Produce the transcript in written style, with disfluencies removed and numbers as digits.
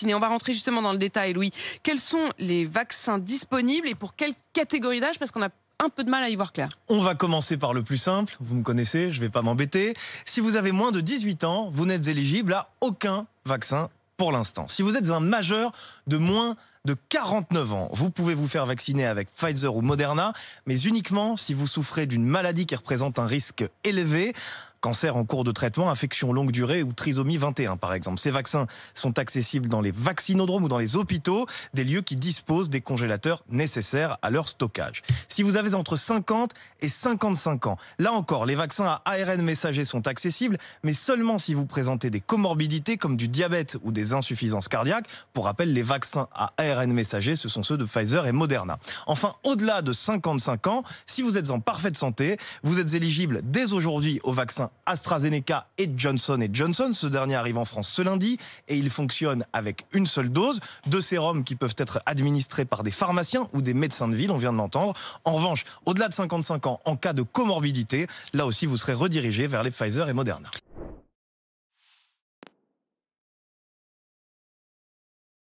On va rentrer justement dans le détail, Louis. Quels sont les vaccins disponibles et pour quelle catégorie d'âge? Parce qu'on a un peu de mal à y voir clair. On va commencer par le plus simple. Vous me connaissez, je ne vais pas m'embêter. Si vous avez moins de 18 ans, vous n'êtes éligible à aucun vaccin pour l'instant. Si vous êtes un majeur de moins de 49 ans, vous pouvez vous faire vacciner avec Pfizer ou Moderna, mais uniquement si vous souffrez d'une maladie qui représente un risque élevé. Cancer en cours de traitement, infection longue durée ou trisomie 21 par exemple. Ces vaccins sont accessibles dans les vaccinodromes ou dans les hôpitaux, des lieux qui disposent des congélateurs nécessaires à leur stockage. Si vous avez entre 50 et 55 ans, là encore, les vaccins à ARN messager sont accessibles, mais seulement si vous présentez des comorbidités comme du diabète ou des insuffisances cardiaques. Pour rappel, les vaccins à ARN messager, ce sont ceux de Pfizer et Moderna. Enfin, au-delà de 55 ans, si vous êtes en parfaite santé, vous êtes éligible dès aujourd'hui au vaccin AstraZeneca et Johnson & Johnson. Ce dernier arrive en France ce lundi et il fonctionne avec une seule dose. Deux sérums qui peuvent être administrés par des pharmaciens ou des médecins de ville, on vient de l'entendre. En revanche, au-delà de 55 ans, en cas de comorbidité, là aussi vous serez redirigé vers les Pfizer et Moderna.